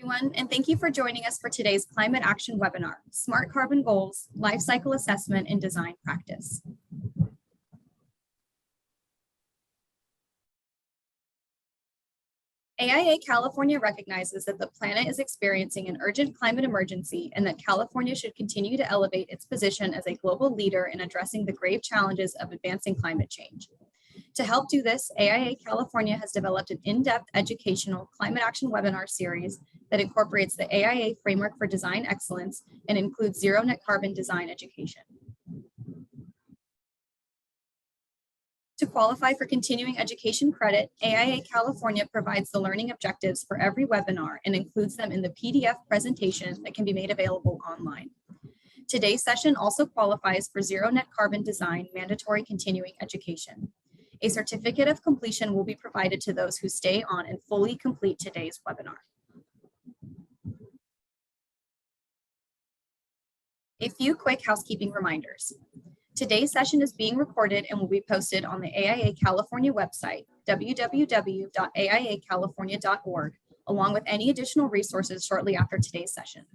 Everyone, and thank you for joining us for today's Climate Action webinar, Smart Carbon Goals, Life Cycle Assessment and Design Practice. AIA California recognizes that the planet is experiencing an urgent climate emergency and that California should continue to elevate its position as a global leader in addressing the grave challenges of advancing climate change. To help do this, AIA California has developed an in-depth educational climate action webinar series that incorporates the AIA framework for design excellence and includes zero net carbon design education. To qualify for continuing education credit, AIA California provides the learning objectives for every webinar and includes them in the PDF presentation that can be made available online. Today's session also qualifies for zero net carbon design mandatory continuing education. A certificate of completion will be provided to those who stay on and fully complete today's webinar. A few quick housekeeping reminders. Today's session is being recorded and will be posted on the AIA California website, www.aiacalifornia.org, along with any additional resources shortly after today's session.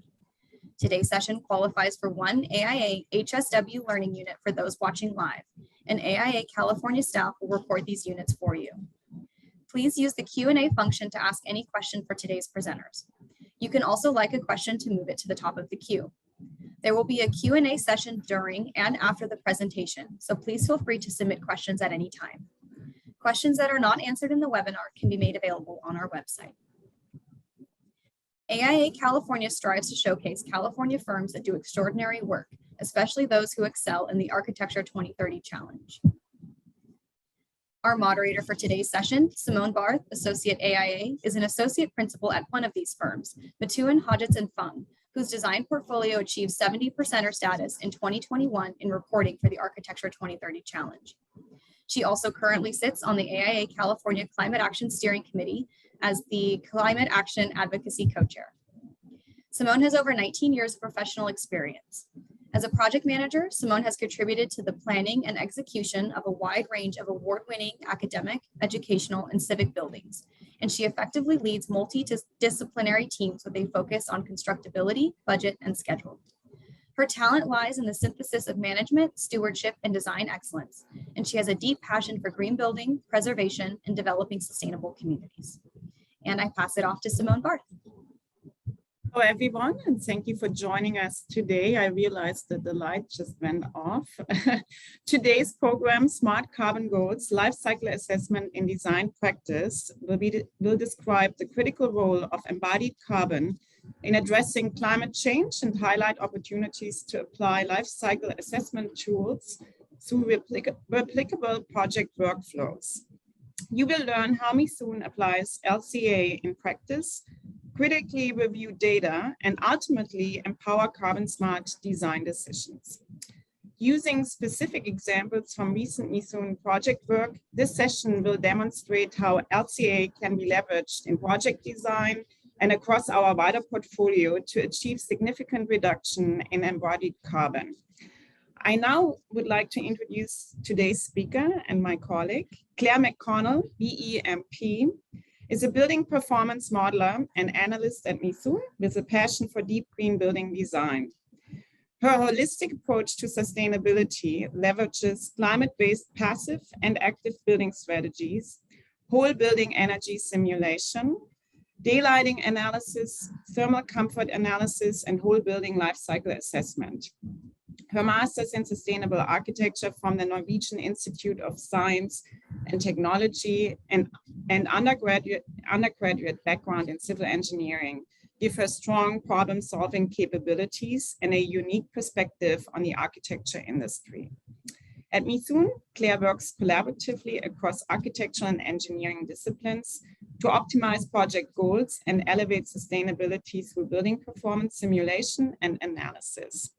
Today's session qualifies for one AIA HSW learning unit for those watching live, and AIA California staff will record these units for you. Please use the Q&A function to ask any question for today's presenters. You can also like a question to move it to the top of the queue. There will be a Q&A session during and after the presentation, so please feel free to submit questions at any time. Questions that are not answered in the webinar can be made available on our website. AIA California strives to showcase California firms that do extraordinary work, especially those who excel in the Architecture 2030 Challenge. Our moderator for today's session, Simone Barth, Associate AIA, is an associate principal at one of these firms, Mithun, Hodgetts & Fung, whose design portfolio achieved 70% status in 2021 in reporting for the Architecture 2030 Challenge. She also currently sits on the AIA California Climate Action Steering Committee as the Climate Action Advocacy Co-Chair. Simone has over 19 years of professional experience. As a project manager, Simone has contributed to the planning and execution of a wide range of award-winning academic, educational, and civic buildings, and she effectively leads multidisciplinary teams with a focus on constructability, budget, and schedule. Her talent lies in the synthesis of management, stewardship, and design excellence, and she has a deep passion for green building, preservation, and developing sustainable communities. And I pass it off to Simone Barth. Hello, everyone, and thank you for joining us today. I realized that the light just went off. Today's program, Smart Carbon Goals, Life Cycle Assessment in Design Practice, will describe the critical role of embodied carbon in addressing climate change and highlight opportunities to apply life cycle assessment tools through replicable project workflows. You will learn how Mithun applies LCA in practice, critically review data, and ultimately empower carbon smart design decisions. Using specific examples from recent Mithun project work, this session will demonstrate how LCA can be leveraged in project design and across our wider portfolio to achieve significant reduction in embodied carbon. I now would like to introduce today's speaker and my colleague. Claire McConnell, BEMP, is a building performance modeler and analyst at Mithun with a passion for deep green building design. Her holistic approach to sustainability leverages climate-based passive and active building strategies, whole building energy simulation, daylighting analysis, thermal comfort analysis, and whole building life cycle assessment. Her master's in sustainable architecture from the Norwegian Institute of Science and Technology and undergraduate background in civil engineering give her strong problem-solving capabilities and a unique perspective on the architecture industry. At Mithun, Claire works collaboratively across architectural and engineering disciplines to optimize project goals and elevate sustainability through building performance simulation and analysis.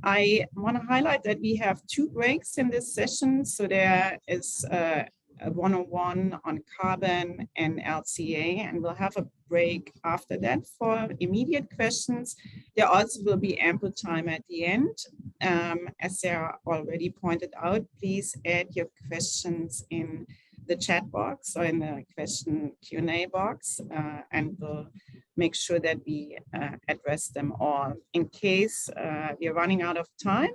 I want to highlight that we have two breaks in this session. So there is a 101 on carbon and LCA, and we'll have a break after that for immediate questions. There also will be ample time at the end. As Sarah already pointed out, please add your questions in the chat box or in the question Q&A box, and we'll make sure that we address them all. In case we are running out of time,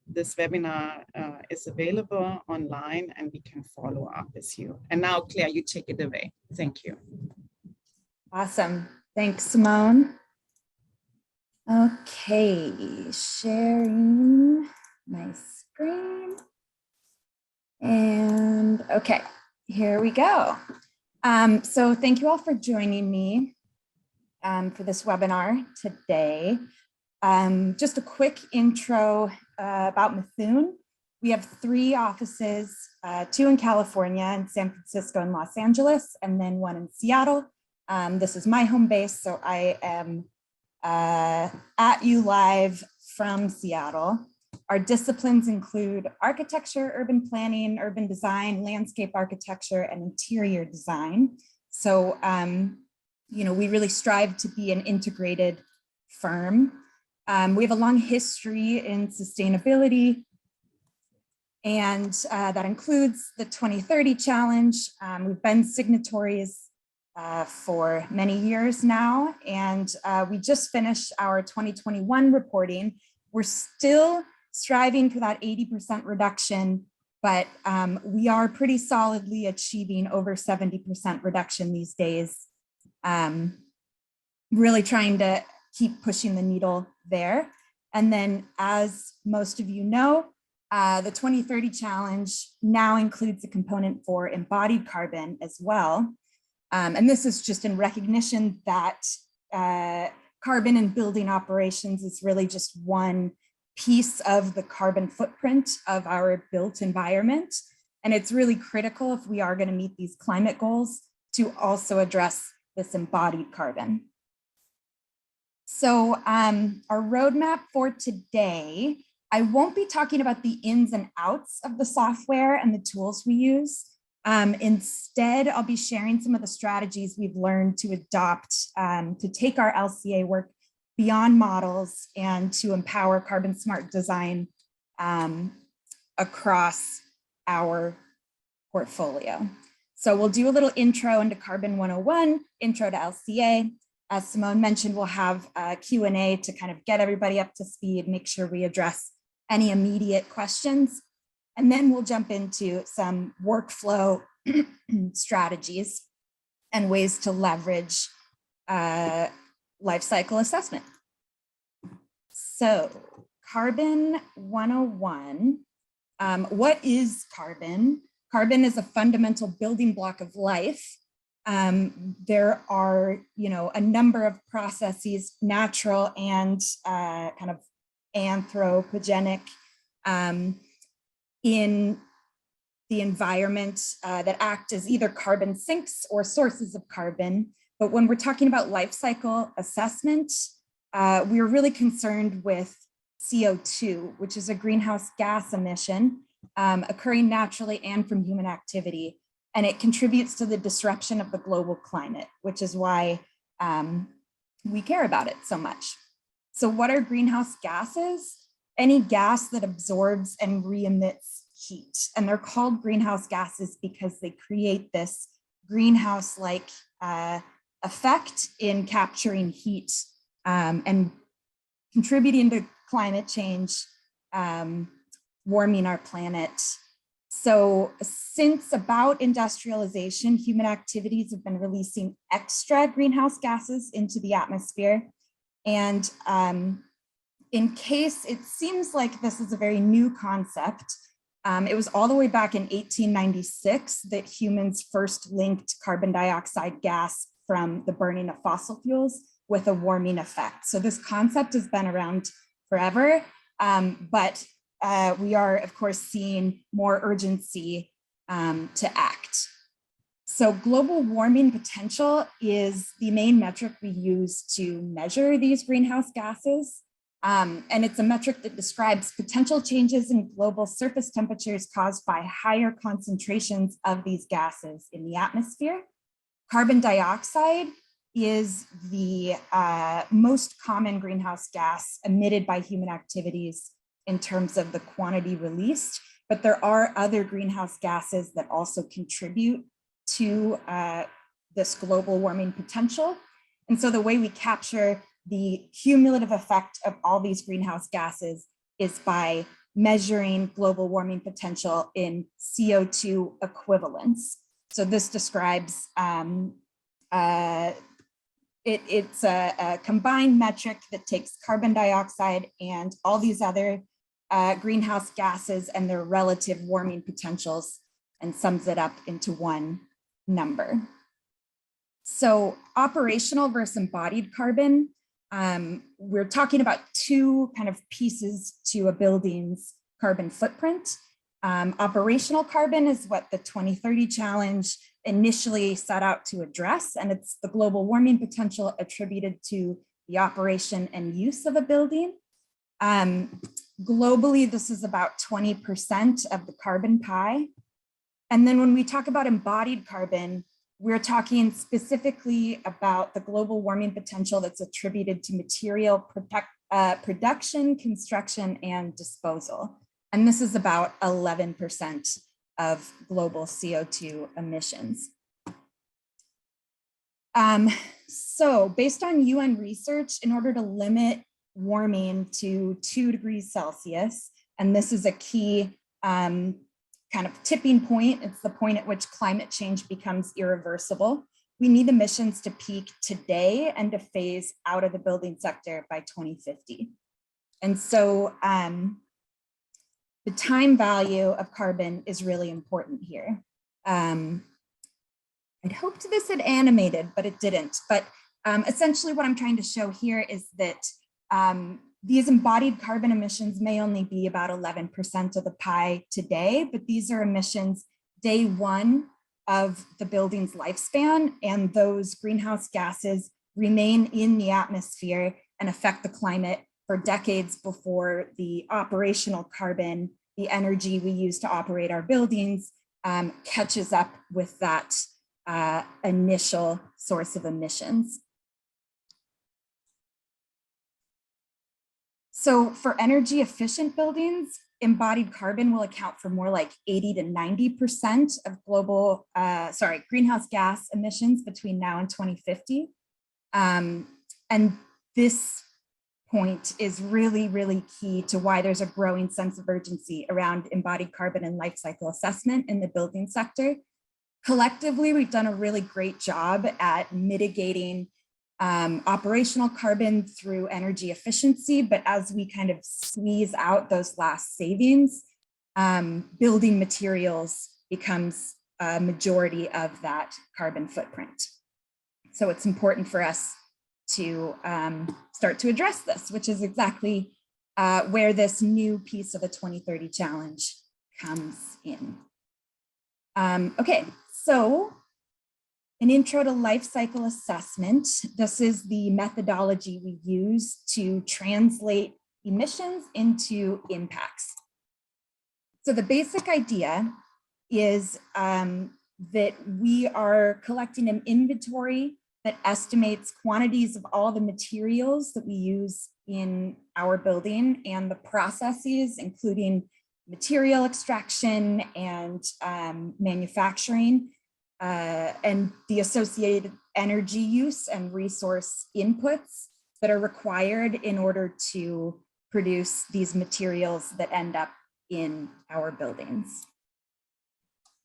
this webinar is available online and we can follow up with you. And now, Claire, you take it away. Thank you. Awesome. Thanks, Simone. Okay, sharing my screen. And okay, here we go. So thank you all for joining me for this webinar today. Just a quick intro about Mithun. We have 3 offices, 2 in California, in San Francisco and Los Angeles, and then 1 in Seattle. This is my home base, so I am at you live from Seattle. Our disciplines include architecture, urban planning, urban design, landscape architecture, and interior design. So, you know, we really strive to be an integrated firm. We have a long history in sustainability, and that includes the 2030 challenge. We've been signatories for many years now, and we just finished our 2021 reporting. We're still striving for that 80% reduction, but we are pretty solidly achieving over 70% reduction these days. Really trying to keep pushing the needle there. And then, as most of you know, the 2030 challenge now includes a component for embodied carbon as well. And this is just in recognition that carbon in building operations is really just one piece of the carbon footprint of our built environment. And it's really critical, if we are going to meet these climate goals, to also address this embodied carbon. So our roadmap for today, I won't be talking about the ins and outs of the software and the tools we use. Instead, I'll be sharing some of the strategies we've learned to adopt to take our LCA work beyond models and to empower carbon smart design across our portfolio. So we'll do a little intro into Carbon 101, intro to LCA. As Simone mentioned, we'll have a Q&A to kind of get everybody up to speed, make sure we address any immediate questions. And then we'll jump into some workflow strategies and ways to leverage life cycle assessment. So Carbon 101, what is carbon? Carbon is a fundamental building block of life. There are, you know, a number of processes, natural and kind of anthropogenic, in the environment that act as either carbon sinks or sources of carbon. But when we're talking about life cycle assessment, we are really concerned with CO2, which is a greenhouse gas emission occurring naturally and from human activity. And it contributes to the disruption of the global climate, which is why we care about it so much. So what are greenhouse gases? Any gas that absorbs and re-emits heat. And they're called greenhouse gases because they create this greenhouse-like effect in capturing heat and contributing to climate change, warming our planet. So since about industrialization, human activities have been releasing extra greenhouse gases into the atmosphere. And in case it seems like this is a very new concept, it was all the way back in 1896 that humans first linked carbon dioxide gas from the burning of fossil fuels with a warming effect. So this concept has been around forever, but we are, of course, seeing more urgency to act. So global warming potential is the main metric we use to measure these greenhouse gases. And it's a metric that describes potential changes in global surface temperatures caused by higher concentrations of these gases in the atmosphere. Carbon dioxide is the most common greenhouse gas emitted by human activities in terms of the quantity released. but there are other greenhouse gases that also contribute to this global warming potential. And so the way we capture the cumulative effect of all these greenhouse gases is by measuring global warming potential in CO2 equivalents. So this describes, it's a combined metric that takes carbon dioxide and all these other greenhouse gases and their relative warming potentials and sums it up into one number. So operational versus embodied carbon, we're talking about two kind of pieces to a building's carbon footprint. Operational carbon is what the 2030 challenge initially set out to address, and it's the global warming potential attributed to the operation and use of a building. Globally, this is about 20% of the carbon pie. And then when we talk about embodied carbon, we're talking specifically about the global warming potential that's attributed to material production, construction, and disposal. And this is about 11% of global CO2 emissions. So based on UN research, in order to limit warming to 2 degrees Celsius, and this is a key kind of tipping point, it's the point at which climate change becomes irreversible. We need emissions to peak today and to phase out of the building sector by 2050. And so the time value of carbon is really important here. I'd hoped this had animated, but it didn't. But essentially what I'm trying to show here is that these embodied carbon emissions may only be about 11% of the pie today, but these are emissions day one of the building's lifespan, and those greenhouse gases remain in the atmosphere and affect the climate for decades before the operational carbon, the energy we use to operate our buildings, catches up with that initial source of emissions. So for energy efficient buildings, embodied carbon will account for more like 80 to 90% of global, greenhouse gas emissions between now and 2050. And this point is really, really key to why there's a growing sense of urgency around embodied carbon and life cycle assessment in the building sector. Collectively, we've done a really great job at mitigating operational carbon through energy efficiency, but as we kind of squeeze out those last savings, building materials becomes a majority of that carbon footprint. So it's important for us to start to address this, which is exactly where this new piece of the 2030 challenge comes in. Okay, so an intro to life cycle assessment. This is the methodology we use to translate emissions into impacts. So the basic idea is that we are collecting an inventory that estimates quantities of all the materials that we use in our building and the processes, including material extraction and manufacturing, and the associated energy use and resource inputs that are required in order to produce these materials that end up in our buildings.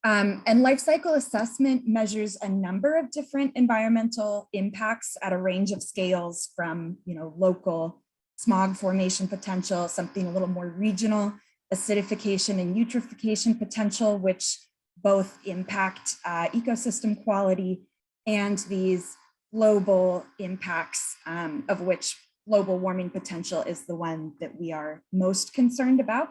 And life cycle assessment measures a number of different environmental impacts at a range of scales, from local smog formation potential, something a little more regional, acidification and eutrophication potential, which both impact ecosystem quality, and these global impacts, of which global warming potential is the one that we are most concerned about.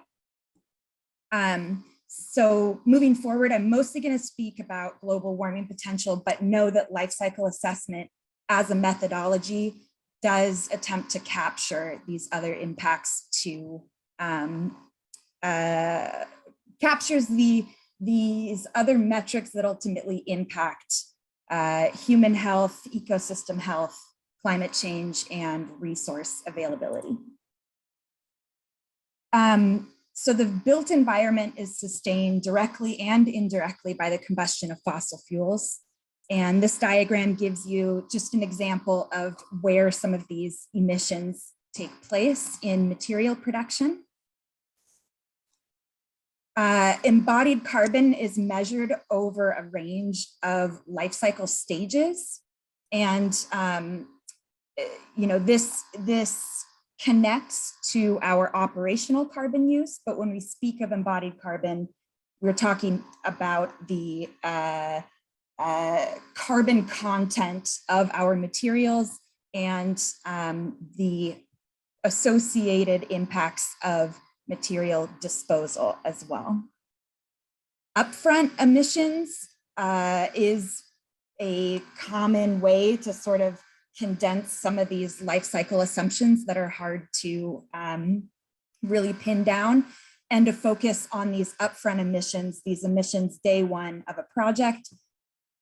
So moving forward, I'm mostly going to speak about global warming potential, but know that life cycle assessment as a methodology does attempt to capture these other impacts, to captures these other metrics that ultimately impact human health, ecosystem health, climate change, and resource availability. So the built environment is sustained directly and indirectly by the combustion of fossil fuels. And this diagram gives you just an example of where some of these emissions take place in material production. Embodied carbon is measured over a range of life cycle stages. And this connects to our operational carbon use, but when we speak of embodied carbon, we're talking about the carbon content of our materials and the associated impacts of material disposal as well. Upfront emissions is a common way to sort of condense some of these life cycle assumptions that are hard to really pin down, and to focus on these upfront emissions, these emissions day one of a project.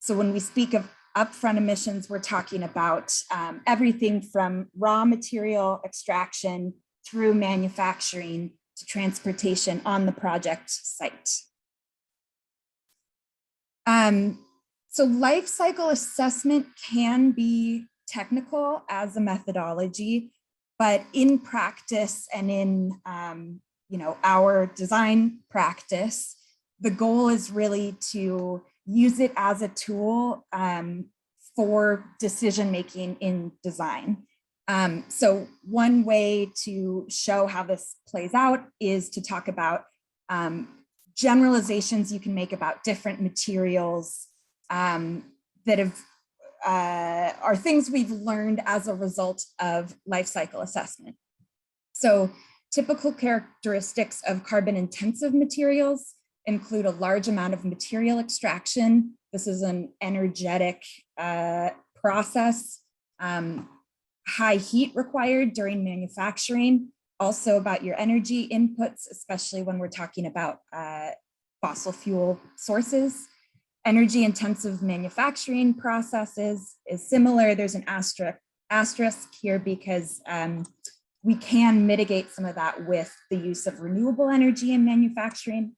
So when we speak of upfront emissions, we're talking about everything from raw material extraction through manufacturing to transportation on the project site. So life cycle assessment can be technical as a methodology, but in practice and in our design practice, the goal is really to use it as a tool for decision making in design. So one way to show how this plays out is to talk about generalizations you can make about different materials that are things we've learned as a result of life cycle assessment. So typical characteristics of carbon intensive materials include a large amount of material extraction. This is an energetic process. High heat required during manufacturing, also about your energy inputs, especially when we're talking about fossil fuel sources. Energy intensive manufacturing processes is similar. There's an asterisk here because we can mitigate some of that with the use of renewable energy in manufacturing,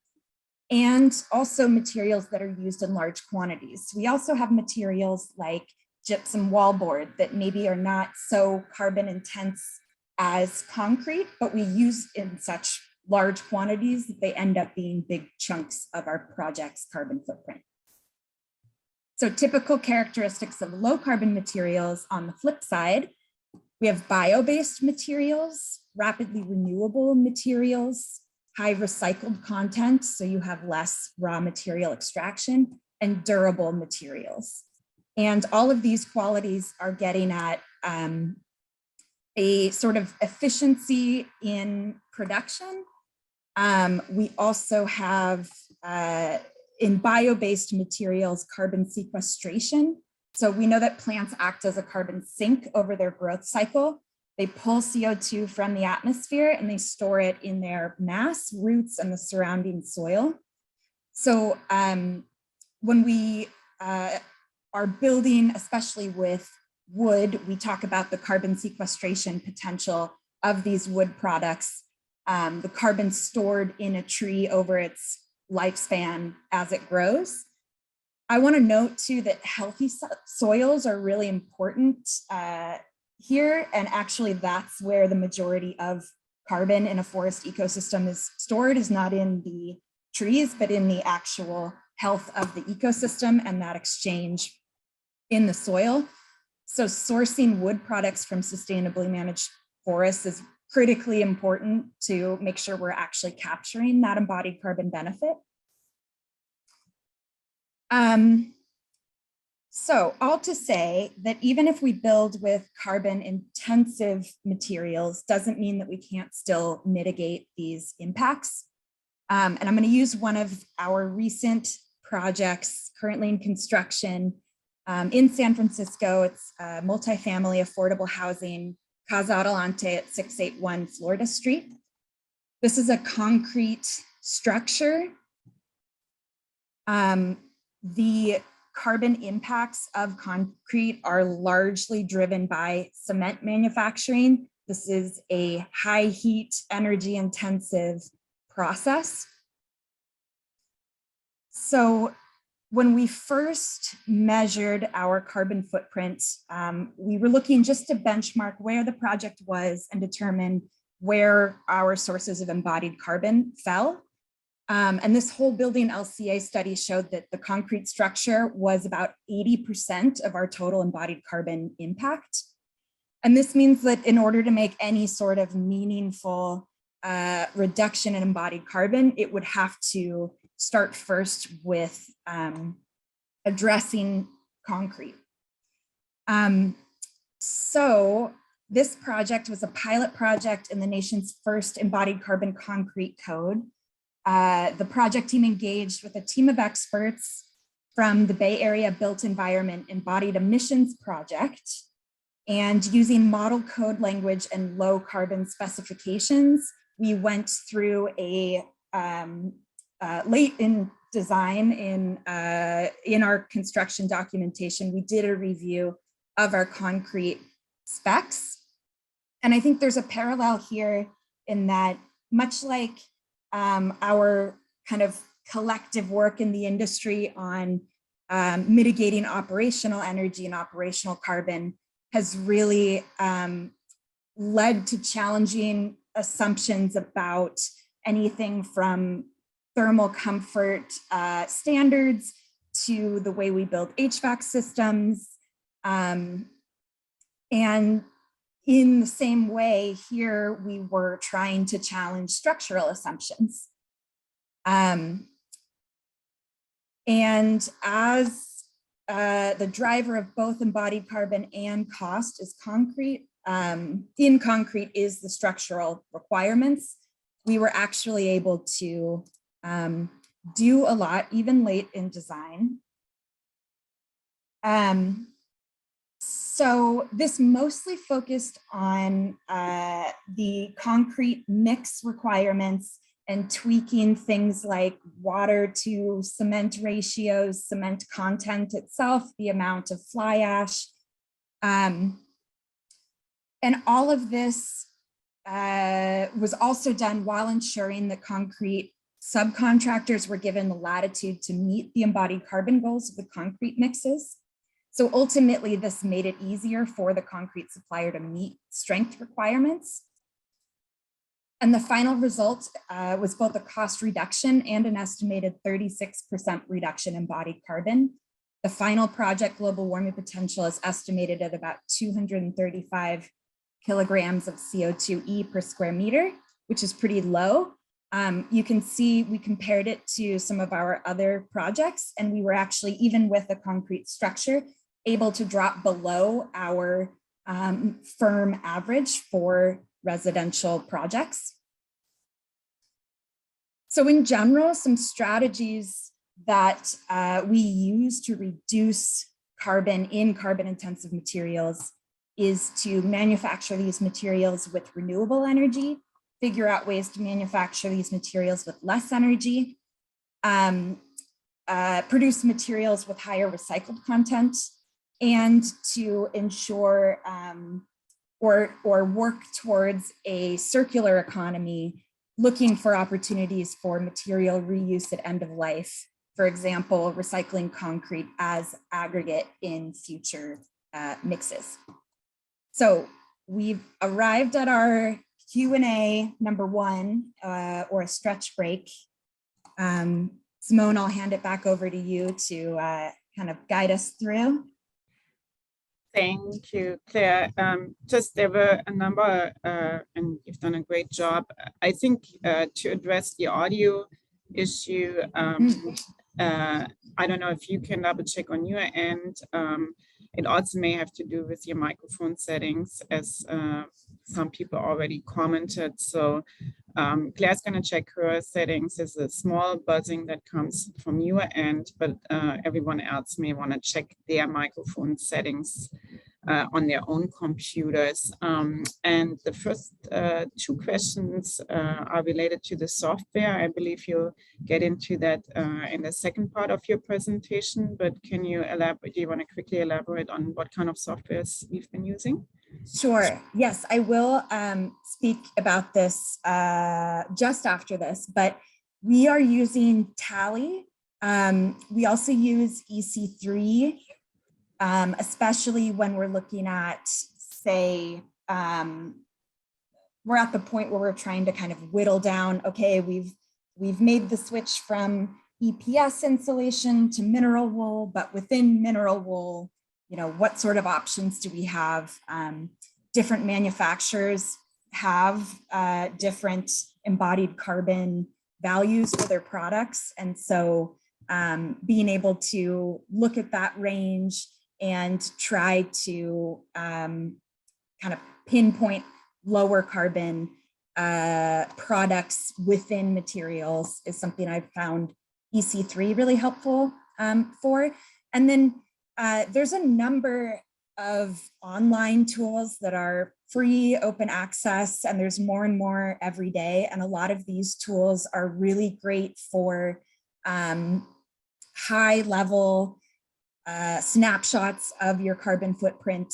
and also materials that are used in large quantities. We also have materials like gypsum wallboard that maybe are not so carbon intense as concrete, but we use in such large quantities that they end up being big chunks of our project's carbon footprint. So typical characteristics of low carbon materials on the flip side, we have bio-based materials, rapidly renewable materials, high recycled content, so you have less raw material extraction, and durable materials. And all of these qualities are getting at a sort of efficiency in production. We also have, in bio-based materials, carbon sequestration. So we know that plants act as a carbon sink over their growth cycle. They pull CO2 from the atmosphere and they store it in their mass, roots, and the surrounding soil. So when we are building, especially with wood, we talk about the carbon sequestration potential of these wood products, the carbon stored in a tree over its lifespan as it grows. I want to note too that healthy soils are really important here, and actually that's where the majority of carbon in a forest ecosystem is stored, is not in the trees, but in the actual health of the ecosystem and that exchange in the soil. So sourcing wood products from sustainably managed forests is critically important to make sure we're actually capturing that embodied carbon benefit. So all to say that even if we build with carbon intensive materials, doesn't mean that we can't still mitigate these impacts. And I'm going to use one of our recent projects currently in construction in San Francisco. It's multifamily affordable housing, Casa Adelante at 681 Florida Street. This is a concrete structure. The carbon impacts of concrete are largely driven by cement manufacturing. This is a high heat, energy intensive process. So when we first measured our carbon footprint, we were looking just to benchmark where the project was and determine where our sources of embodied carbon fell. And this whole building LCA study showed that the concrete structure was about 80% of our total embodied carbon impact. And this means that in order to make any sort of meaningful reduction in embodied carbon, it would have to start first with addressing concrete. So this project was a pilot project in the nation's first embodied carbon concrete code. The project team engaged with a team of experts from the Bay Area Built Environment Embodied Emissions Project, and using model code language and low carbon specifications, we went through a late in design in our construction documentation, we did a review of our concrete specs. And I think there's a parallel here in that, much like our kind of collective work in the industry on mitigating operational energy and operational carbon has really led to challenging assumptions about anything from thermal comfort standards to the way we build HVAC systems. And in the same way, here we were trying to challenge structural assumptions. And as the driver of both embodied carbon and cost is concrete, in concrete is the structural requirements. We were actually able to do a lot, even late in design. So this mostly focused on the concrete mix requirements and tweaking things like water to cement ratios, cement content itself, the amount of fly ash. And all of this was also done while ensuring that concrete subcontractors were given the latitude to meet the embodied carbon goals of the concrete mixes. So ultimately, this made it easier for the concrete supplier to meet strength requirements. And the final result was both a cost reduction and an estimated 36% reduction in embodied carbon. The final project global warming potential is estimated at about 235 kilograms of CO2e per square meter, which is pretty low. You can see we compared it to some of our other projects, and we were actually, even with a concrete structure, able to drop below our firm average for residential projects. So in general, some strategies that we use to reduce carbon in carbon intensive materials is to manufacture these materials with renewable energy, figure out ways to manufacture these materials with less energy, produce materials with higher recycled content, and to ensure or work towards a circular economy, looking for opportunities for material reuse at end of life. For example, recycling concrete as aggregate in future mixes. So we've arrived at our Q&A number 1, or a stretch break. Simone, I'll hand it back over to you to kind of guide us through. Thank you, Claire. Just there were a number, and you've done a great job. I think to address the audio issue, I don't know if you can double check on your end. It also may have to do with your microphone settings, as some people already commented. So Claire's going to check her settings. There's a small buzzing that comes from your end, but everyone else may want to check their microphone settings on their own computers. And the first 2 questions are related to the software. I believe you'll get into that in the second part of your presentation, but can you elaborate? Do you want to quickly elaborate on what kind of softwares we've been using? Sure. Yes, I will speak about this just after this, but we are using Tally. We also use EC3, especially when we're looking at, say, we're at the point where we're trying to kind of whittle down, okay, we've made the switch from EPS insulation to mineral wool, but within mineral wool, what sort of options do we have? Different manufacturers have different embodied carbon values for their products. And so being able to look at that range and try to kind of pinpoint lower carbon products within materials is something I've found EC3 really helpful for. And then there's a number of online tools that are free, open access, and there's more and more every day. And a lot of these tools are really great for high level snapshots of your carbon footprint,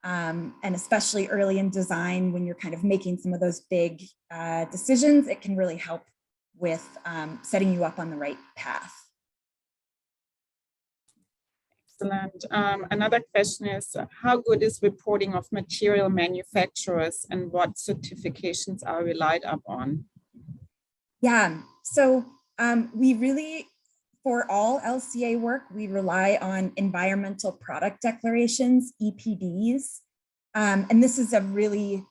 and especially early in design when you're kind of making some of those big decisions, it can really help with setting you up on the right path. Excellent. Another question is, how good is reporting of material manufacturers and what certifications are relied upon? Yeah, so we really, for all LCA work, we rely on environmental product declarations, EPDs. And this is a really,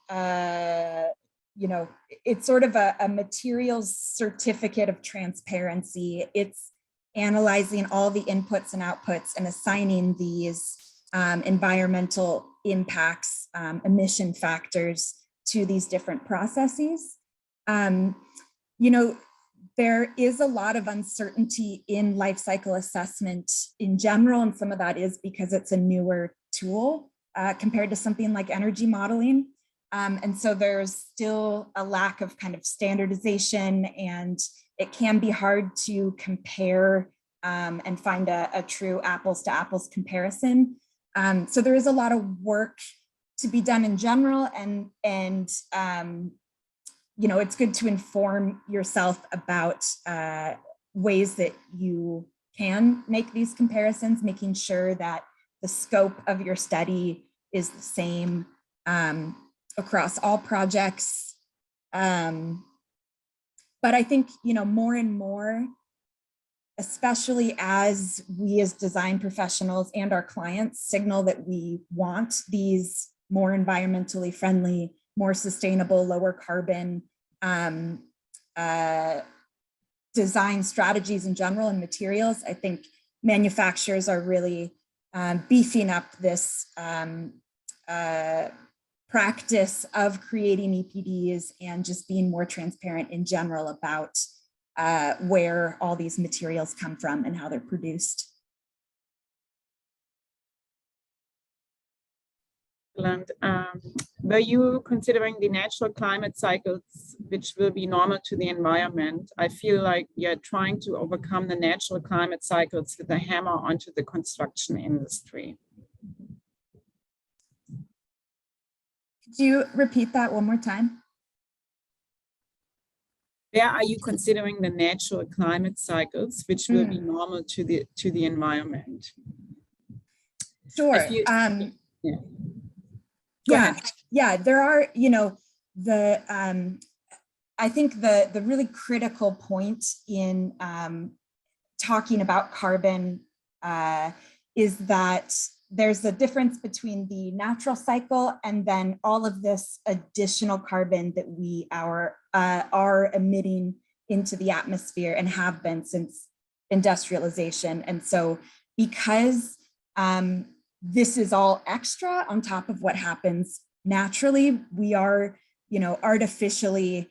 it's sort of a materials certificate of transparency. It's analyzing all the inputs and outputs and assigning these environmental impacts, emission factors to these different processes. There is a lot of uncertainty in life cycle assessment in general, and some of that is because it's a newer tool compared to something like energy modeling. And so there's still a lack of kind of standardization, and it can be hard to compare and find a true apples to apples comparison. So there is a lot of work to be done in general, and it's good to inform yourself about ways that you can make these comparisons, making sure that the scope of your study is the same across all projects. But I think, more and more, especially as we as design professionals and our clients signal that we want these more environmentally friendly, more sustainable, lower carbon design strategies in general and materials, I think manufacturers are really beefing up this practice of creating EPDs and just being more transparent in general about where all these materials come from and how they're produced. Excellent. Were you considering the natural climate cycles, which will be normal to the environment? I feel like you're trying to overcome the natural climate cycles with a hammer onto the construction industry. Could you repeat that one more time? Where are you considering the natural climate cycles, which will be normal to the environment? Sure. Yeah, there are, I think the really critical point in talking about carbon is that there's a difference between the natural cycle and then all of this additional carbon that we are emitting into the atmosphere and have been since industrialization. And so because this is all extra on top of what happens naturally, we are, artificially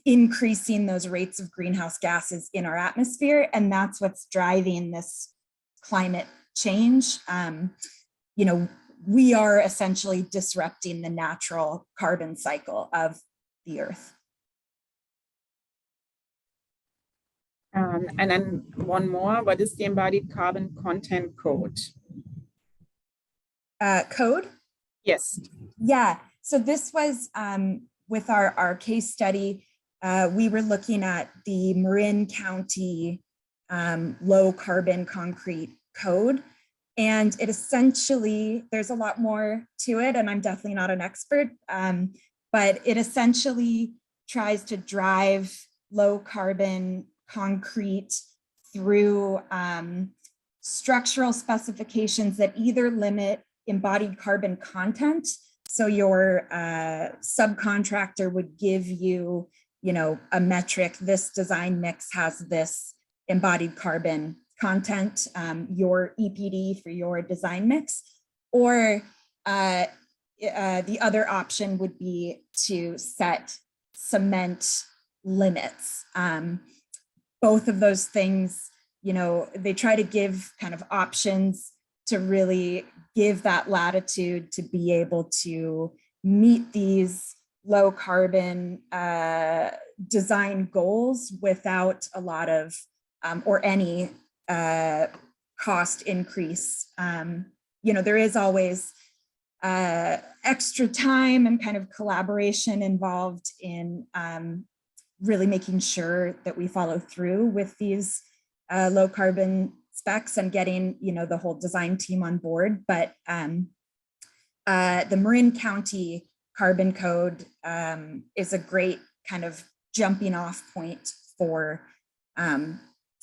increasing those rates of greenhouse gases in our atmosphere. And that's what's driving this climate change. We are essentially disrupting the natural carbon cycle of the Earth. And then one more, what is the embodied carbon content code? Code? Yes. Yeah, so this was with our case study, we were looking at the Marin County low carbon concrete code. And it essentially, there's a lot more to it, and I'm definitely not an expert, but it essentially tries to drive low carbon concrete through structural specifications that either limit embodied carbon content. So your subcontractor would give you, a metric, this design mix has this embodied carbon content, your EPD for your design mix, or the other option would be to set cement limits. Both of those things, they try to give kind of options to really give that latitude to be able to meet these low carbon design goals without a lot of or any cost increase. There is always extra time and kind of collaboration involved in really making sure that we follow through with these low carbon specs and getting, the whole design team on board. But the Marin County Carbon Code is a great kind of jumping off point for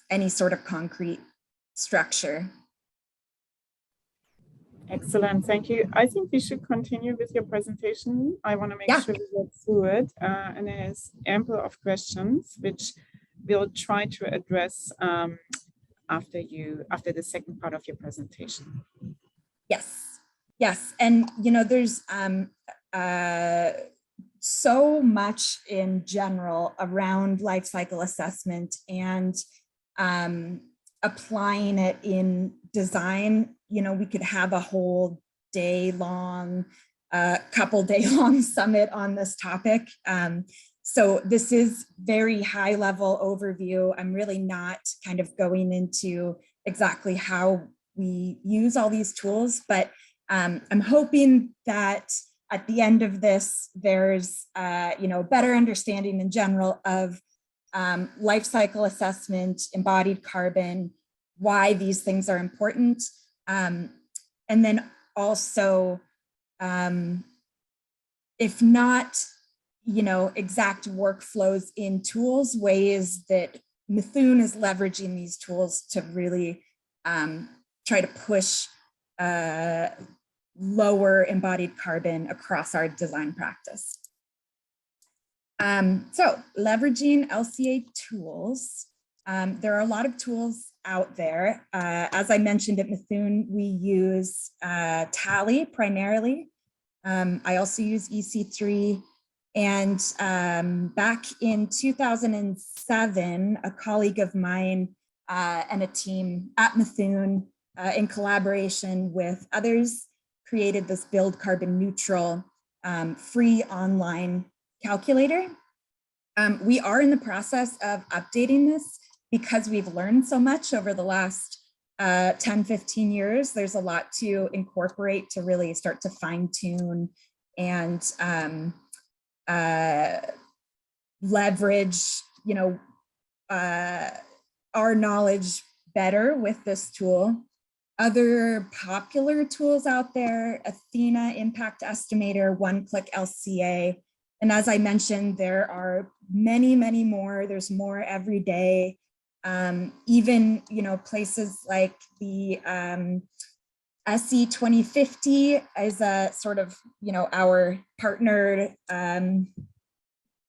any sort of concrete structure. Excellent, thank you. I think we should continue with your presentation. I want to make sure we get through it, and there's ample of questions which we'll try to address after the second part of your presentation. Yes, and there's so much in general around life cycle assessment and applying it in design. We could have a whole couple day long summit on this topic. So this is very high level overview. I'm really not kind of going into exactly how we use all these tools, but I'm hoping that at the end of this, there's better understanding in general of life cycle assessment, embodied carbon, why these things are important. And then also, if not, exact workflows in tools, ways that Mithun is leveraging these tools to really try to push lower embodied carbon across our design practice. So leveraging LCA tools, there are a lot of tools out there. As I mentioned at Mithun, we use Tally primarily. I also use EC3. And back in 2007, a colleague of mine and a team at Mithun, in collaboration with others, created this Build Carbon Neutral free online calculator. We are in the process of updating this because we've learned so much over the last 10, 15 years. There's a lot to incorporate to really start to fine tune and leverage, our knowledge better with this tool. Other popular tools out there, Athena Impact Estimator, One-Click LCA. And as I mentioned, there are many, many more. There's more every day. Even, places like the SE 2050 is a sort of, our partnered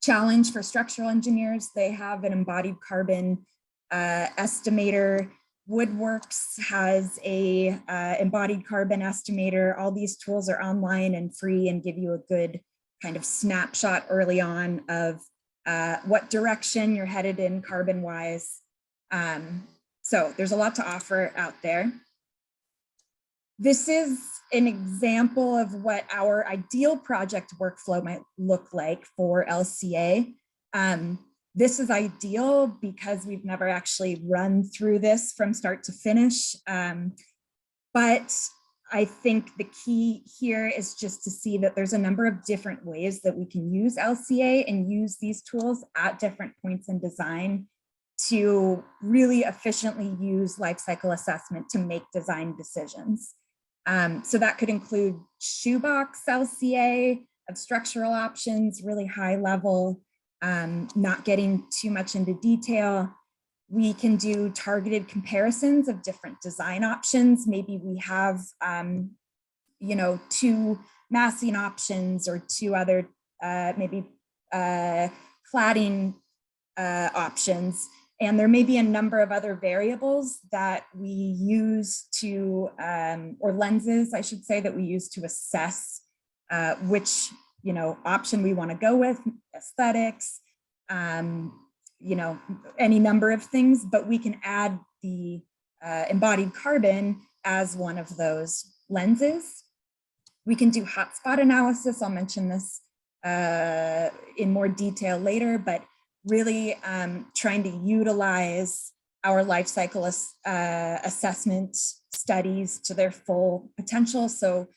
challenge for structural engineers. They have an embodied carbon estimator. Woodworks has a embodied carbon estimator. All these tools are online and free and give you a good kind of snapshot early on of what direction you're headed in carbon wise. So there's a lot to offer out there. This is an example of what our ideal project workflow might look like for LCA. This is ideal because we've never actually run through this from start to finish. But I think the key here is just to see that there's a number of different ways that we can use LCA and use these tools at different points in design to really efficiently use life cycle assessment to make design decisions. So that could include shoebox LCA of structural options, really high level, not getting too much into detail. We can do targeted comparisons of different design options. Maybe we have, you know, 2 massing options or 2 other maybe cladding options. And there may be a number of other variables that we use to, or lenses, I should say, that we use to assess which, you know, option we want to go with, aesthetics, you know, any number of things, but we can add the embodied carbon as one of those lenses. We can do hotspot analysis. I'll mention this in more detail later, but really trying to utilize our life cycle assessment studies to their full potential. So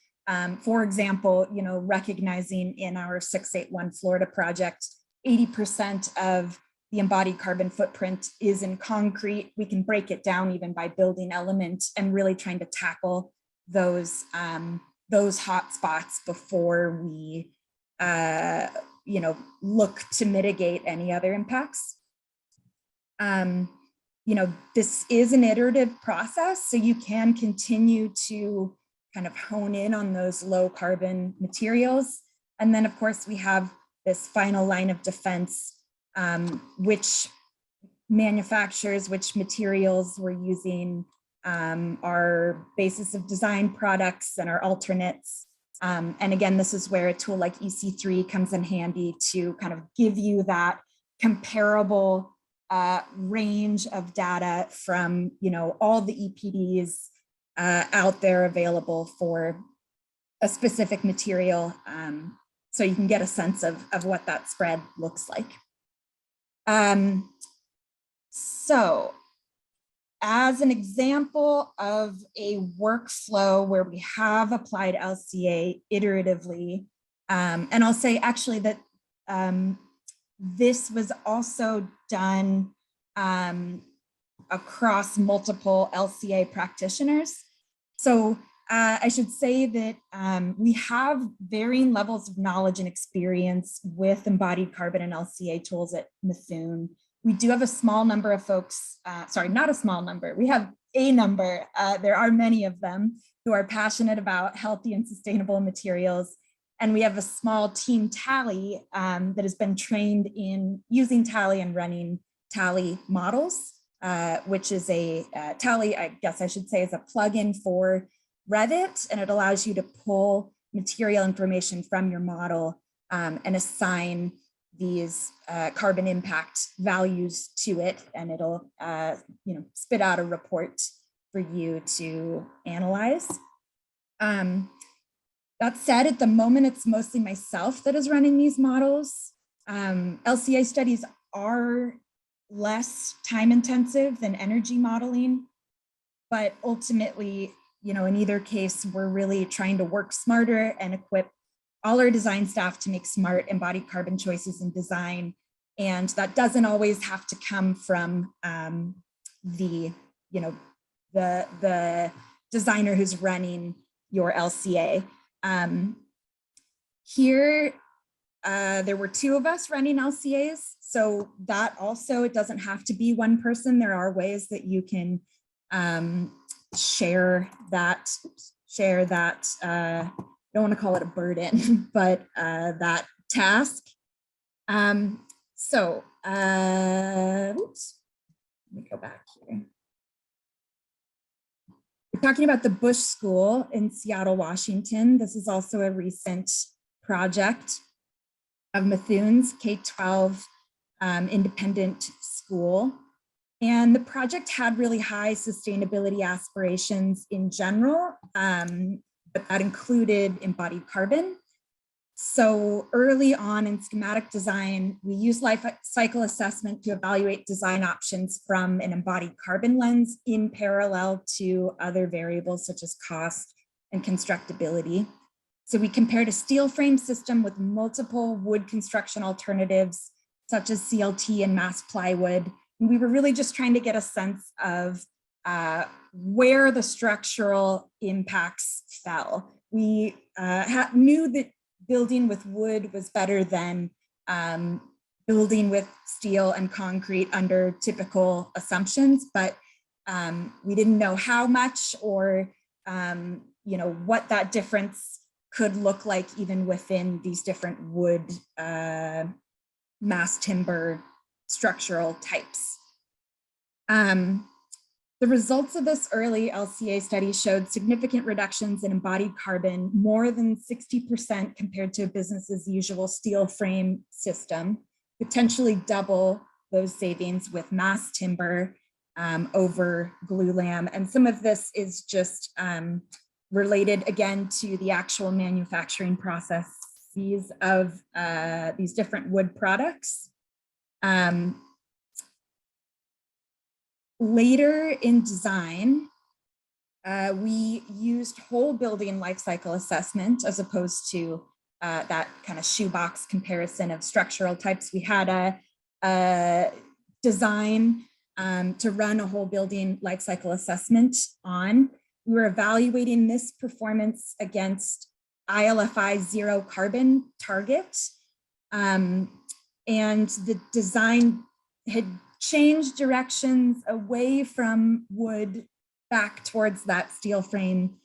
for example, you know, recognizing in our 681 Florida project, 80% of the embodied carbon footprint is in concrete. We can break it down even by building element and really trying to tackle those hot spots before we, you know, look to mitigate any other impacts. You know, this is an iterative process, so you can continue to kind of hone in on those low carbon materials. And then of course we have this final line of defense, which manufacturers, which materials we're using, our basis of design products and our alternates. And again, this is where a tool like EC3 comes in handy to kind of give you that comparable range of data from, you know, all the EPDs out there available for a specific material. So you can get a sense of what that spread looks like. So as an example of a workflow where we have applied LCA iteratively, and I'll say actually that this was also done across multiple LCA practitioners. So I should say that we have varying levels of knowledge and experience with embodied carbon and LCA tools at Mithun. We do have a small number of folks, sorry, not a small number, we have a number, there are many of them who are passionate about healthy and sustainable materials. And we have a small team Tally that has been trained in using Tally and running Tally models, which is a Tally, I guess I should say, is a plugin for Revit, and it allows you to pull material information from your model and assign these carbon impact values to it, and it'll you know, spit out a report for you to analyze. That said, at the moment, it's mostly myself that is running these models. LCA studies are less time intensive than energy modeling, but ultimately, you know, in either case, we're really trying to work smarter and equip all our design staff to make smart embodied carbon choices in design. And that doesn't always have to come from the, you know, the designer who's running your LCA. Here, there were 2 of us running LCAs. So that also, it doesn't have to be one person. There are ways that you can share that, I don't want to call it a burden, but that task. Oops, let me go back here. We're talking about the Bush School in Seattle, Washington. This is also a recent project of Mithun's K-12 independent school. And the project had really high sustainability aspirations in general, but that included embodied carbon. So early on in schematic design, we used life cycle assessment to evaluate design options from an embodied carbon lens in parallel to other variables such as cost, and constructability. So we compared a steel frame system with multiple wood construction alternatives, such as CLT and mass plywood. And we were really just trying to get a sense of where the structural impacts fell. We knew that building with wood was better than building with steel and concrete under typical assumptions, but we didn't know how much or what that difference could look like even within these different wood mass timber structural types. The results of this early LCA study showed significant reductions in embodied carbon, more than 60% compared to a business as usual steel frame system, potentially double those savings with mass timber over glulam. And some of this is just related again to the actual manufacturing processes of these different wood products. Later in design, we used whole building life cycle assessment as opposed to that kind of shoebox comparison of structural types. We had a design to run a whole building life cycle assessment on. We were evaluating this performance against ILFI zero carbon target. And the design had changed directions away from wood back towards that steel frame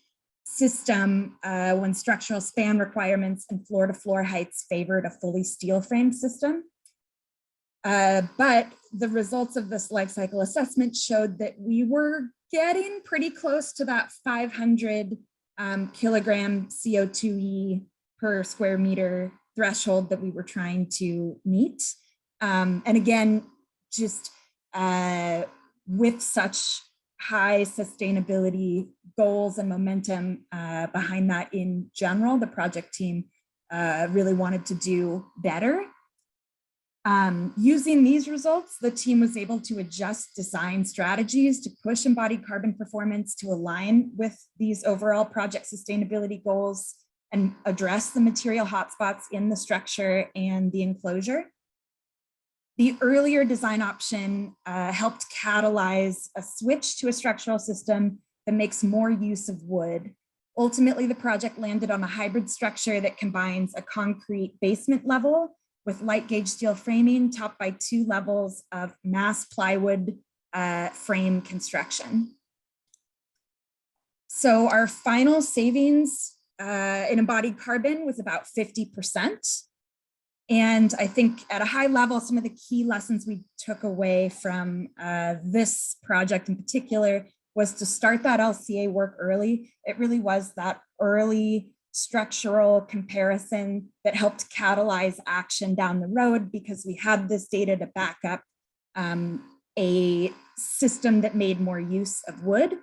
system when structural span requirements and floor to floor heights favored a fully steel frame system. But the results of this life cycle assessment showed that we were getting pretty close to that 500 kilogram CO2e per square meter threshold that we were trying to meet. And again, just with such high sustainability goals and momentum behind that in general, the project team really wanted to do better. Using these results, the team was able to adjust design strategies to push embodied carbon performance to align with these overall project sustainability goals and address the material hotspots in the structure and the enclosure. The earlier design option helped catalyze a switch to a structural system that makes more use of wood. Ultimately, the project landed on a hybrid structure that combines a concrete basement level with light gauge steel framing topped by 2 levels of mass plywood frame construction. So our final savings in embodied carbon was about 50%. And I think at a high level, some of the key lessons we took away from this project in particular was to start that LCA work early. It really was that early structural comparison that helped catalyze action down the road because we had this data to back up a system that made more use of wood.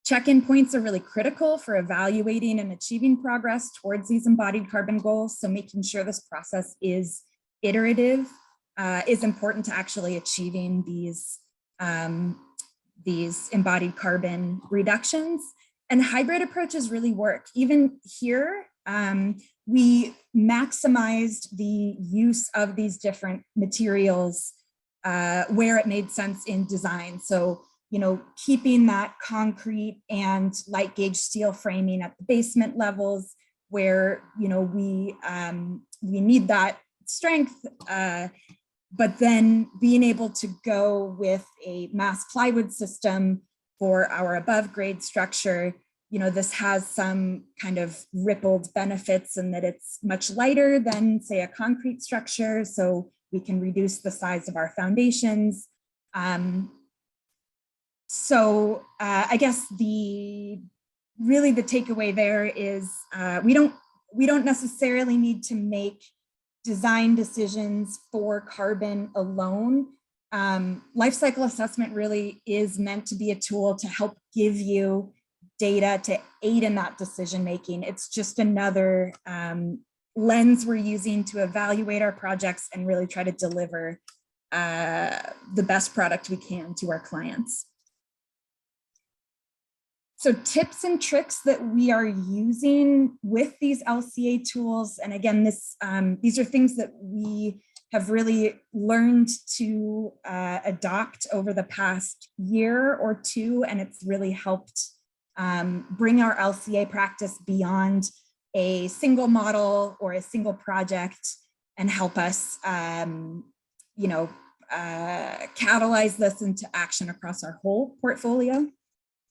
Check-in points are really critical for evaluating and achieving progress towards these embodied carbon goals. So making sure this process is iterative is important to actually achieving these embodied carbon reductions. And hybrid approaches really work. Even here, we maximized the use of these different materials where it made sense in design. So, keeping that concrete and light gauge steel framing at the basement levels where, we need that strength, but then being able to go with a mass plywood system for our above grade structure. This has some kind of rippled benefits in that it's much lighter than, say, a concrete structure, so we can reduce the size of our foundations. So I guess the takeaway there is we don't necessarily need to make design decisions for carbon alone. Life cycle assessment really is meant to be a tool to help give you data to aid in that decision making. It's just another lens we're using to evaluate our projects and really try to deliver the best product we can to our clients. So tips and tricks that we are using with these LCA tools, and again, these are things that we have really learned to adopt over the past year or two, and it's really helped bring our LCA practice beyond a single model or a single project and help us, catalyze this into action across our whole portfolio.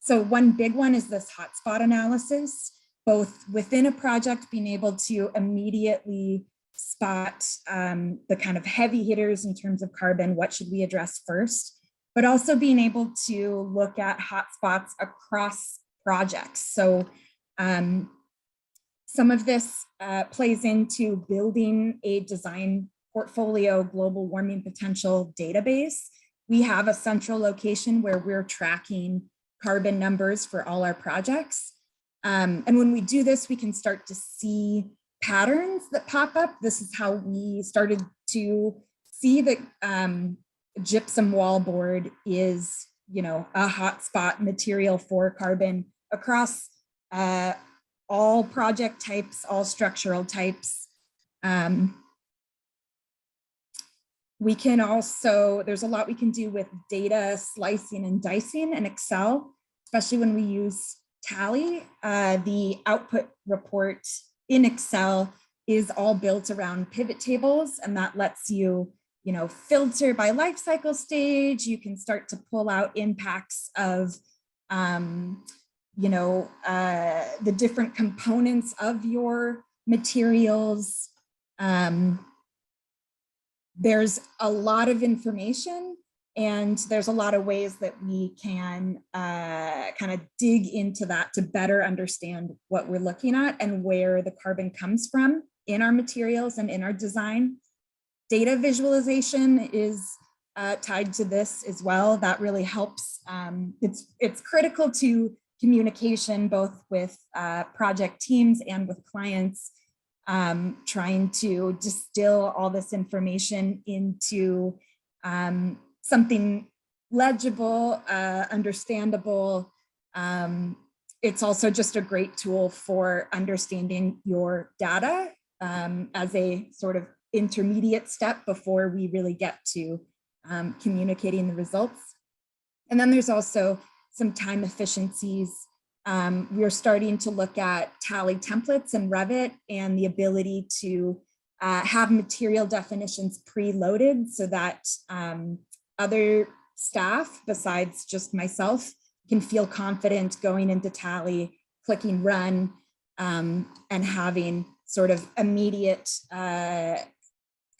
So one big one is this hotspot analysis, both within a project, being able to immediately spot the kind of heavy hitters in terms of carbon, what should we address first, but also being able to look at hotspots across projects. So some of this plays into building a design portfolio global warming potential database. We have a central location where we're tracking carbon numbers for all our projects. And when we do this, we can start to see patterns that pop up. This is how we started to see that gypsum wallboard is, a hotspot material for carbon across all project types, all structural types. We can also, there's a lot we can do with data slicing and dicing in Excel, especially when we use Tally. The output report in Excel is all built around pivot tables, and that lets you, filter by life cycle stage. You can start to pull out impacts of, the different components of your materials. There's a lot of information, and there's a lot of ways that we can kind of dig into that to better understand what we're looking at and where the carbon comes from in our materials and in our design. Data visualization is tied to this as well. That really helps. It's critical to communication, both with project teams and with clients. Trying to distill all this information into something legible, understandable. It's also just a great tool for understanding your data as a sort of intermediate step before we really get to communicating the results. And then there's also some time efficiencies. We're starting to look at Tally templates in Revit and the ability to have material definitions preloaded so that other staff besides just myself can feel confident going into Tally, clicking run, and having sort of immediate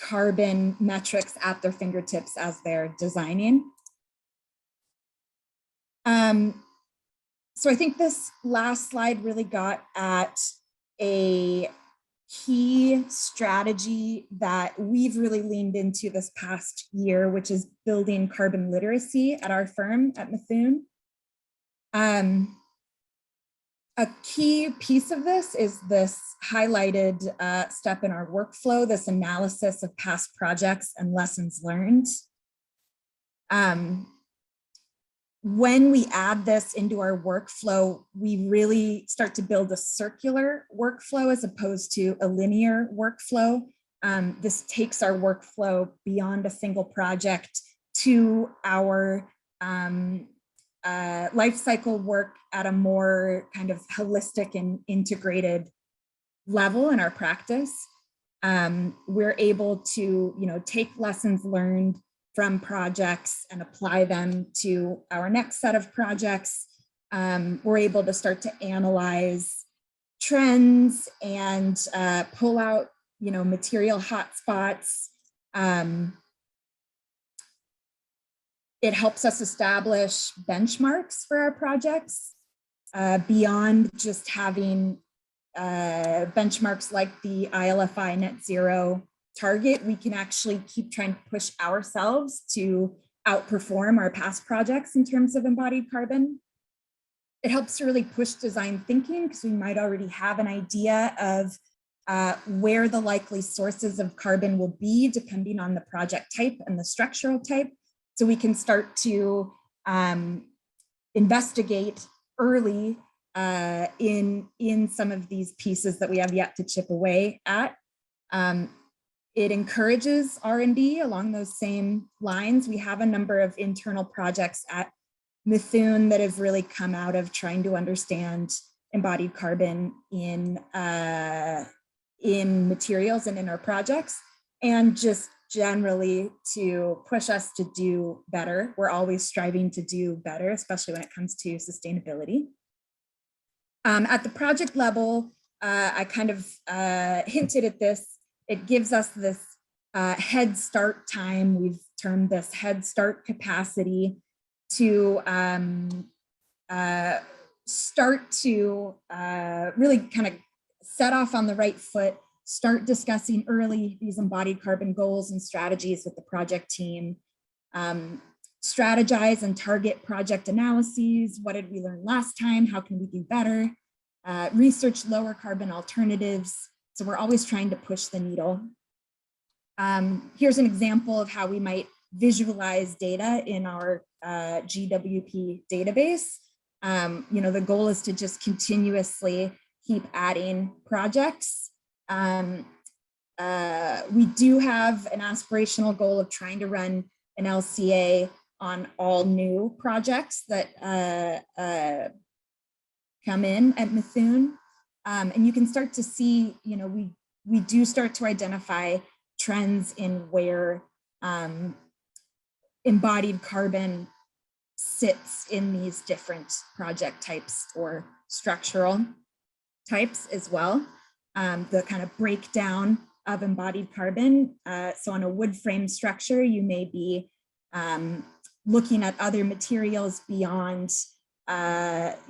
carbon metrics at their fingertips as they're designing. So I think this last slide really got at a key strategy that we've really leaned into this past year, which is building carbon literacy at our firm at Mithun. A key piece of this is this highlighted step in our workflow, this analysis of past projects and lessons learned. When we add this into our workflow, we really start to build a circular workflow as opposed to a linear workflow. This takes our workflow beyond a single project to our life cycle work at a more kind of holistic and integrated level in our practice. We're able to, take lessons learned from projects and apply them to our next set of projects. We're able to start to analyze trends and pull out, material hotspots. It helps us establish benchmarks for our projects beyond just having benchmarks like the ILFI net zero target. We can actually keep trying to push ourselves to outperform our past projects in terms of embodied carbon. It helps to really push design thinking because we might already have an idea of where the likely sources of carbon will be depending on the project type and the structural type. So we can start to investigate early in some of these pieces that we have yet to chip away at. It encourages R&D along those same lines. We have a number of internal projects at Mithun that have really come out of trying to understand embodied carbon in materials and in our projects, and just generally to push us to do better. We're always striving to do better, especially when it comes to sustainability. At the project level, I kind of hinted at this. It gives us this head start time. We've termed this head start capacity to start to really kind of set off on the right foot, start discussing early these embodied carbon goals and strategies with the project team, strategize and target project analyses. What did we learn last time? How can we do better? Research lower carbon alternatives. So we're always trying to push the needle. Here's an example of how we might visualize data in our GWP database. The goal is to just continuously keep adding projects. We do have an aspirational goal of trying to run an LCA on all new projects that come in at Mithun. And you can start to see, we do start to identify trends in where embodied carbon sits in these different project types or structural types as well. The kind of breakdown of embodied carbon. So on a wood frame structure, you may be looking at other materials beyond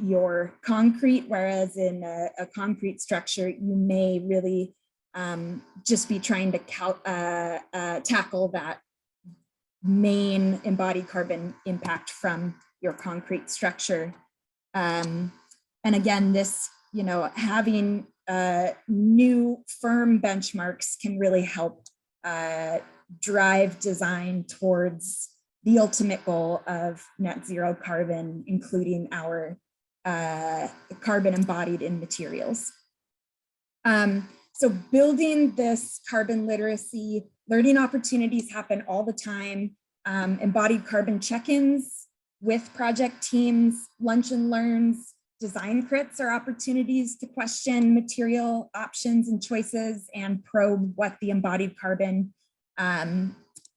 your concrete, whereas in a concrete structure, you may really just be trying to tackle that main embodied carbon impact from your concrete structure. And again, this, having new firm benchmarks can really help drive design towards the ultimate goal of net zero carbon, including our carbon embodied in materials. So building this carbon literacy, learning opportunities happen all the time. Embodied carbon check-ins with project teams, lunch and learns, design crits are opportunities to question material options and choices and probe what the embodied carbon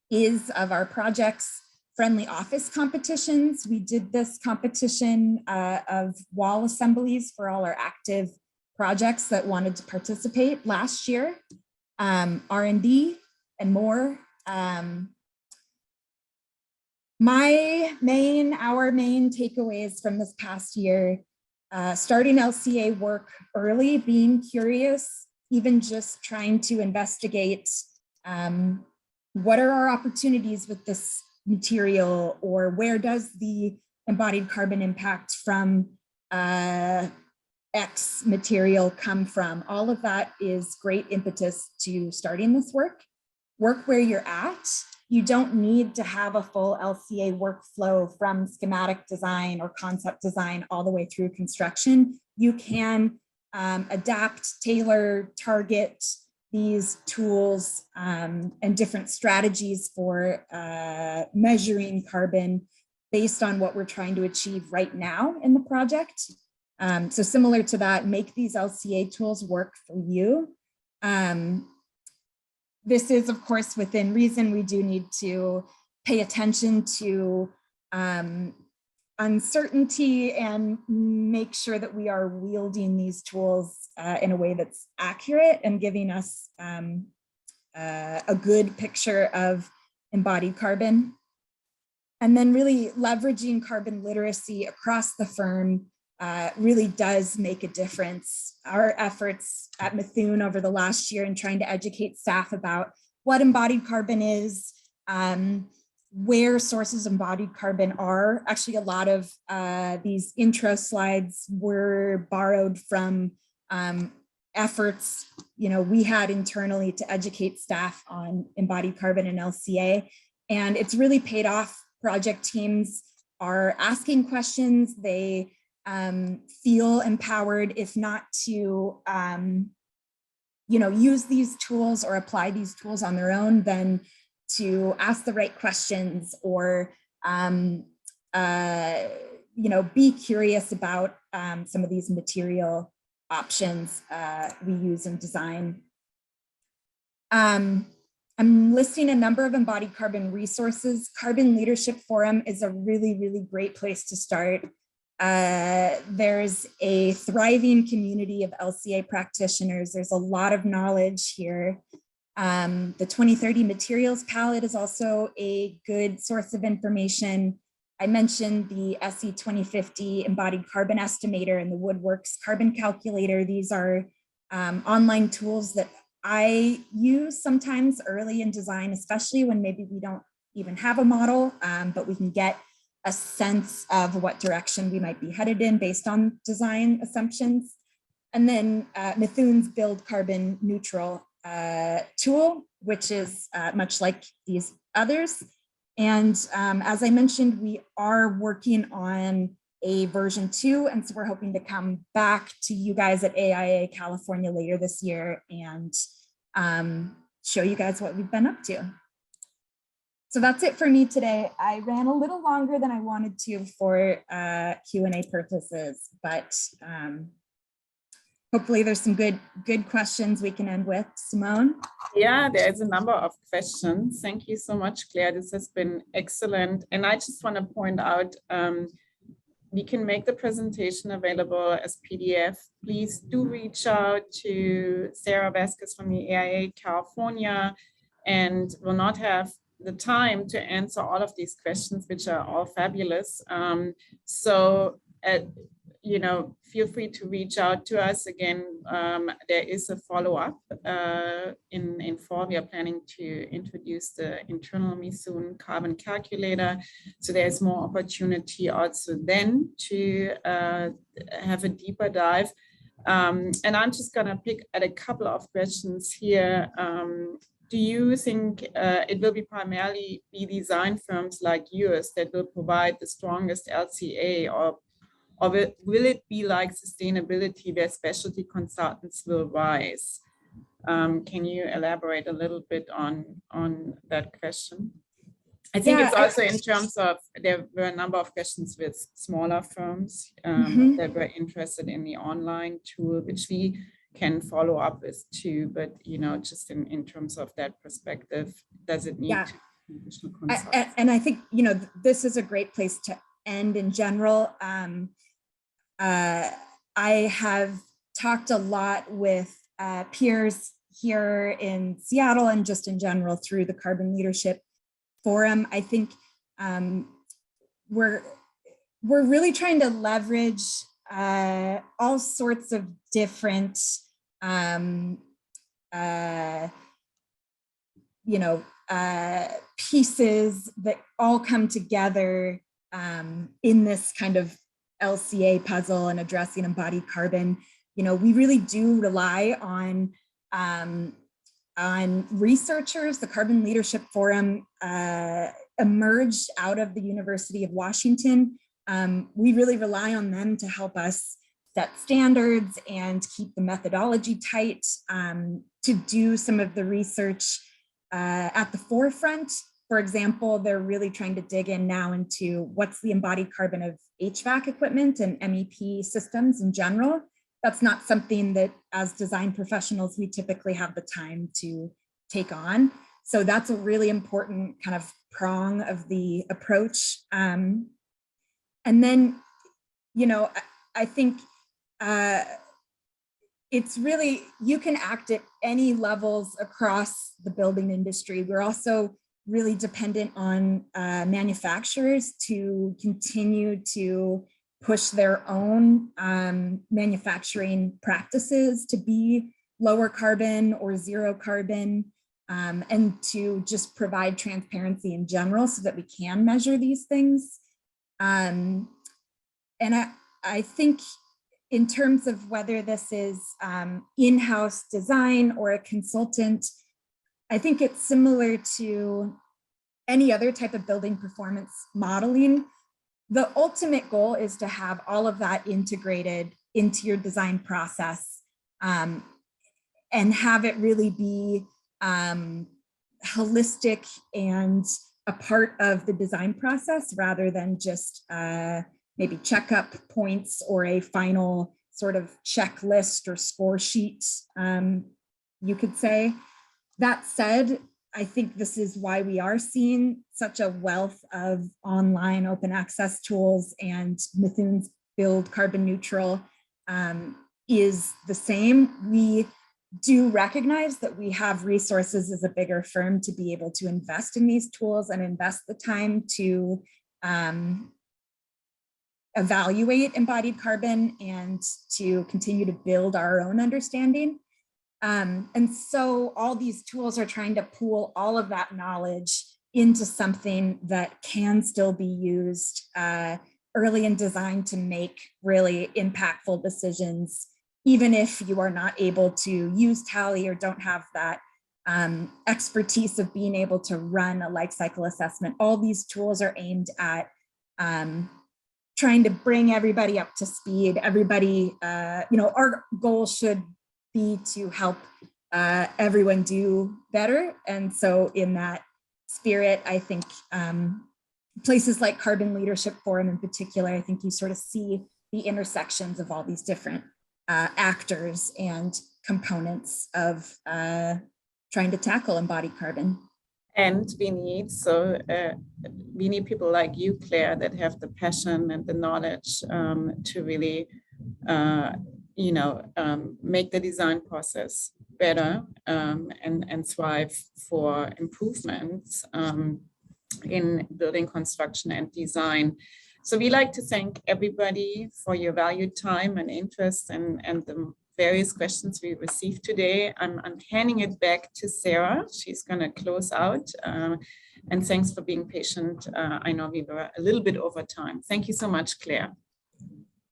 is of our projects. Friendly office competitions. We did this competition of wall assemblies for all our active projects that wanted to participate last year. R&D and more. Our main takeaways from this past year, starting LCA work early, being curious, even just trying to investigate what are our opportunities with this material, or where does the embodied carbon impact from X material come from? All of that is great impetus to starting this work. Work where you're at. You don't need to have a full LCA workflow from schematic design or concept design all the way through construction. You can adapt, tailor, target these tools and different strategies for measuring carbon based on what we're trying to achieve right now in the project. So similar to that, make these LCA tools work for you. This is, of course, within reason. We do need to pay attention to uncertainty and make sure that we are wielding these tools in a way that's accurate and giving us a good picture of embodied carbon. And then really leveraging carbon literacy across the firm really does make a difference. Our efforts at Mithun over the last year in trying to educate staff about what embodied carbon is, where sources of embodied carbon are. Actually, a lot of these intro slides were borrowed from efforts we had internally to educate staff on embodied carbon and LCA. And it's really paid off. Project teams are asking questions. They feel empowered, if not to, use these tools or apply these tools on their own, then to ask the right questions or, be curious about some of these material options we use in design. I'm listing a number of embodied carbon resources. Carbon Leadership Forum is a really, really great place to start. There's a thriving community of LCA practitioners. There's a lot of knowledge here. The 2030 materials palette is also a good source of information. I mentioned the SE 2050 embodied carbon estimator and the Woodworks carbon calculator. These are online tools that I use sometimes early in design, especially when maybe we don't even have a model, but we can get a sense of what direction we might be headed in based on design assumptions. And then Mithun's Build Carbon Neutral tool, which is much like these others. And as I mentioned, we are working on a version 2. And so we're hoping to come back to you guys at AIA California later this year and show you guys what we've been up to. So that's it for me today. I ran a little longer than I wanted to for Q&A purposes, but hopefully there's some good questions we can end with. Simone? Yeah, there's a number of questions. Thank you so much, Claire. This has been excellent. And I just want to point out, we can make the presentation available as PDF. Please do reach out to Sarah Vasquez from the AIA California, and we'll not have the time to answer all of these questions, which are all fabulous. Feel free to reach out to us. Again, there is a follow-up in fall. We are planning to introduce the internal Mithun carbon calculator. So there's more opportunity also then to have a deeper dive. And I'm just gonna pick at a couple of questions here. Do you think it will be primarily be design firms like yours that will provide the strongest LCA, or will it be like sustainability where specialty consultants will rise? Can you elaborate a little bit on that question? I think it's also in terms of, there were a number of questions with smaller firms that were interested in the online tool, which we can follow up with too, but just in terms of that perspective, does it need additional consultants? And I think this is a great place to end in general. I have talked a lot with peers here in Seattle and just in general through the Carbon Leadership Forum. I think we're really trying to leverage all sorts of different pieces that all come together in this kind of LCA puzzle and addressing embodied carbon. We really do rely on researchers. The Carbon Leadership Forum emerged out of the University of Washington. We really rely on them to help us set standards and keep the methodology tight, to do some of the research at the forefront. For example, they're really trying to dig in now into what's the embodied carbon of HVAC equipment and MEP systems in general. That's not something that as design professionals, we typically have the time to take on. So that's a really important kind of prong of the approach. And then, I think it's really, you can act at any levels across the building industry. We're also really dependent on manufacturers to continue to push their own manufacturing practices to be lower carbon or zero carbon, and to just provide transparency in general so that we can measure these things. And I think in terms of whether this is in-house design or a consultant, I think it's similar to any other type of building performance modeling. the ultimate goal is to have all of that integrated into your design process, and have it really be holistic and a part of the design process rather than just maybe checkup points or a final sort of checklist or score sheet, you could say. That said, I think this is why we are seeing such a wealth of online open access tools, and Mithun's Build Carbon Neutral is the same. We do recognize that we have resources as a bigger firm to be able to invest in these tools and invest the time to evaluate embodied carbon and to continue to build our own understanding. And so all these tools are trying to pool all of that knowledge into something that can still be used early in design to make really impactful decisions, even if you are not able to use Tally or don't have that expertise of being able to run a life cycle assessment. All these tools are aimed at trying to bring everybody up to speed. Everybody, our goal should be to help everyone do better. And so in that spirit, I think places like Carbon Leadership Forum in particular, I think you sort of see the intersections of all these different actors and components of trying to tackle embodied carbon. And we need people like you, Claire, that have the passion and the knowledge to really make the design process better and strive for improvements in building, construction, and design. So we like to thank everybody for your valued time and interest and the various questions we received today. I'm handing it back to Sarah. She's going to close out. And thanks for being patient. I know we were a little bit over time. Thank you so much, Claire.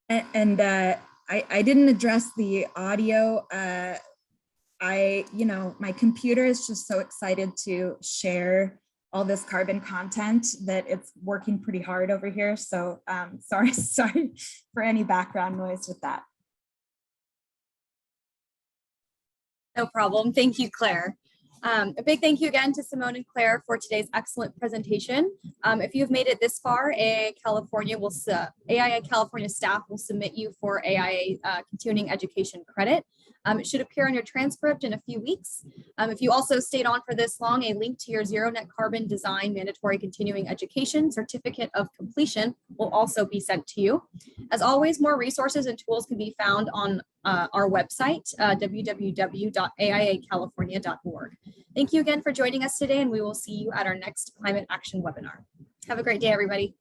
And I didn't address the audio. My computer is just so excited to share all this carbon content that it's working pretty hard over here. So sorry for any background noise with that. No problem. Thank you, Claire. A big thank you again to Simone and Claire for today's excellent presentation. If you've made it this far, AIA California staff will submit you for AIA continuing education credit. It should appear on your transcript in a few weeks. If you also stayed on for this long, a link to your Zero Net Carbon Design Mandatory Continuing Education Certificate of Completion will also be sent to you. As always, more resources and tools can be found on our website, www.aiacalifornia.org. Thank you again for joining us today, and we will see you at our next climate action webinar. Have a great day, everybody.